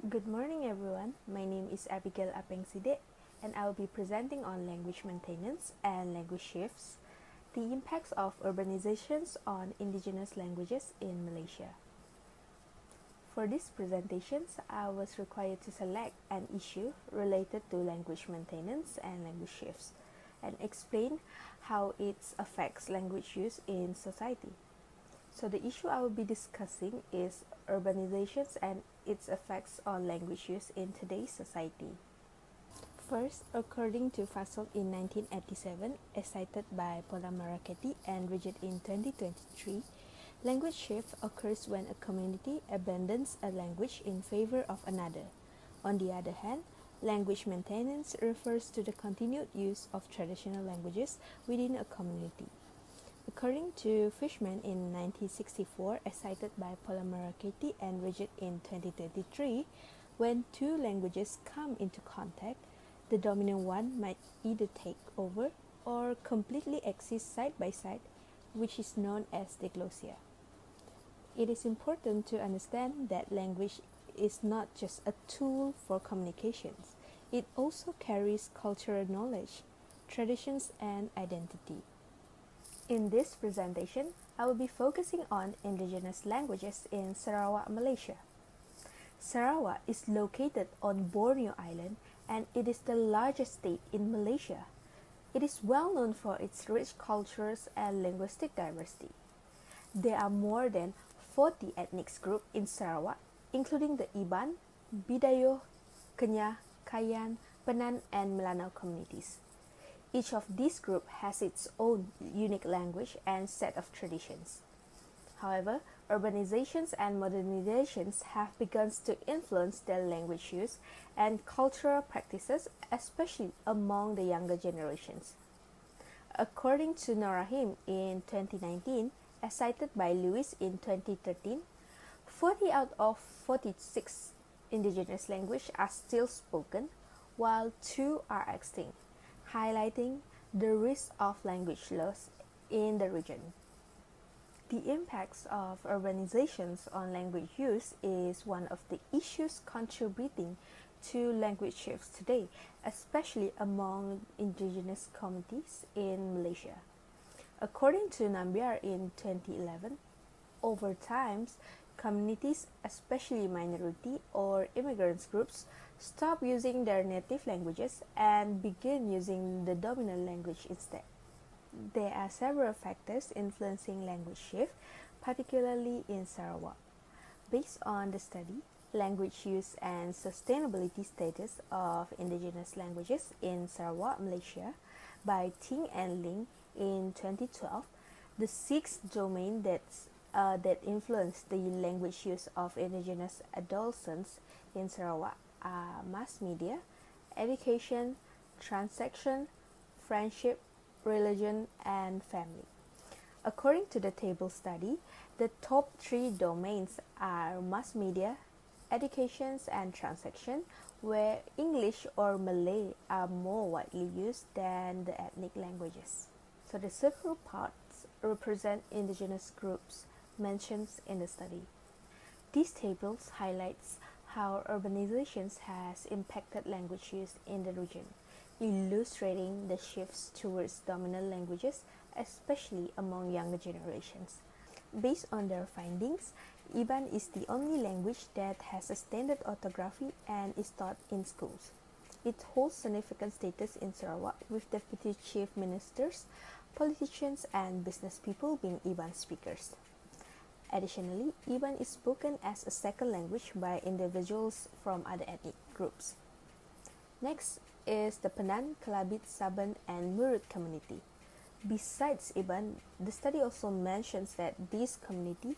Good morning everyone, my name is Abigail Apeng Sidek and I will be presenting on language maintenance and language shifts, the impacts of urbanizations on indigenous languages in Malaysia. For these presentations, I was required to select an issue related to language maintenance and language shifts and explain how it affects language use in society. So the issue I will be discussing is urbanizations and its effects on language use in today's society. First, according to Fasol in 1987, as cited by Paula Maraketi and Rigid in 2023, language shift occurs when a community abandons a language in favor of another. On the other hand, language maintenance refers to the continued use of traditional languages within a community. According to Fishman in 1964, as cited by Paula Maraketi and Rigid in 2023, when two languages come into contact, the dominant one might either take over or completely exist side by side, which is known as diglossia. It is important to understand that language is not just a tool for communications. It also carries cultural knowledge, traditions, and identity. In this presentation, I will be focusing on indigenous languages in Sarawak, Malaysia. Sarawak is located on Borneo Island and it is the largest state in Malaysia. It is well known for its rich cultures and linguistic diversity. There are more than 40 ethnic groups in Sarawak, including the Iban, Bidayuh, Kenyah, Kayan, Penan, and Melanau communities. Each of these groups has its own unique language and set of traditions. However, urbanizations and modernizations have begun to influence their language use and cultural practices, especially among the younger generations. According to Norahim in 2019, as cited by Lewis in 2013, 40 out of 46 indigenous languages are still spoken, while 2 are extinct, highlighting the risk of language loss in the region. The impacts of urbanizations on language use is one of the issues contributing to language shifts today, especially among indigenous communities in Malaysia. According to Nambiar in 2011, over time, communities, especially minority or immigrants groups, stop using their native languages and begin using the dominant language instead. There are several factors influencing language shift, particularly in Sarawak. Based on the study, Language Use and Sustainability Status of Indigenous Languages in Sarawak, Malaysia, by Ting and Ling in 2012, the 6 domains that influence the language use of indigenous adolescents in Sarawak are mass media, education, transaction, friendship, religion, and family. According to the table study, the top 3 domains are mass media, education, and transaction, where English or Malay are more widely used than the ethnic languages. So the circle parts represent indigenous groups mentioned in the study. These tables highlights how urbanizations has impacted language use in the region, illustrating the shifts towards dominant languages, especially among younger generations. Based on their findings, Iban is the only language that has a standard orthography and is taught in schools. It holds significant status in Sarawak, with deputy chief ministers, politicians, and business people being Iban speakers. Additionally, Iban is spoken as a second language by individuals from other ethnic groups. Next is the Penan, Kelabit, Saban, and Murut community. Besides Iban, the study also mentions that these communities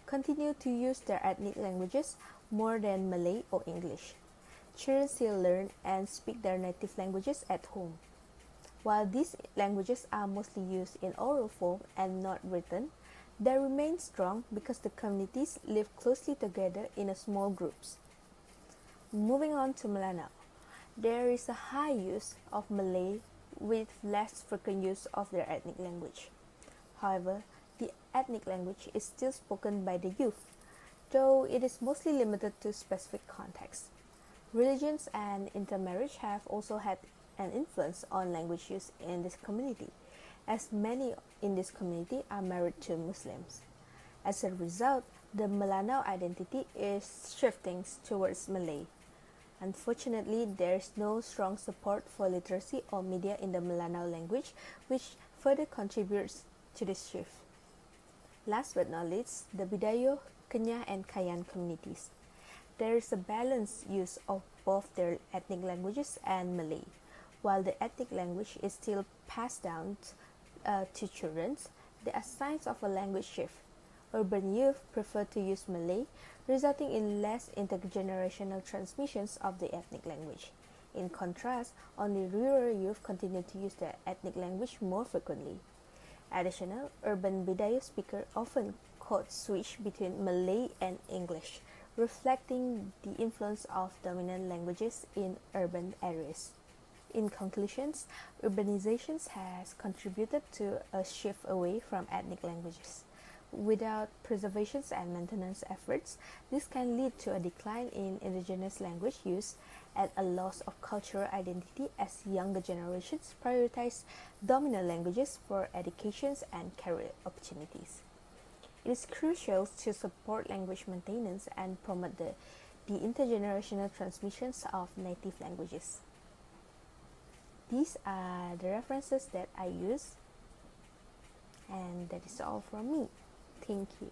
continue to use their ethnic languages more than Malay or English. Children still learn and speak their native languages at home. While these languages are mostly used in oral form and not written, they remain strong because the communities live closely together in small groups. Moving on to Melanau, there is a high use of Malay with less frequent use of their ethnic language. However, the ethnic language is still spoken by the youth. though it is mostly limited to specific contexts. Religions and intermarriage have also had an influence on language use in this community, as many in this community are married to Muslims. As a result, the Melanau identity is shifting towards Malay. Unfortunately, there is no strong support for literacy or media in the Melanau language, which further contributes to this shift. Last but not least, the Bidayuh, Kenyah, and Kayan communities. There is a balanced use of both their ethnic languages and Malay. While the ethnic language is still passed down to children, there are signs of a language shift. Urban youth prefer to use Malay, resulting in less intergenerational transmissions of the ethnic language. In contrast, only rural youth continue to use their ethnic language more frequently. Additionally, urban Bidayuh speakers often code switch between Malay and English, reflecting the influence of dominant languages in urban areas. In conclusions, urbanization has contributed to a shift away from ethnic languages. Without preservation and maintenance efforts, this can lead to a decline in indigenous language use and a loss of cultural identity as younger generations prioritize dominant languages for education and career opportunities. It is crucial to support language maintenance and promote the intergenerational transmissions of native languages. These are the references that I use, and that is all from me. Thank you.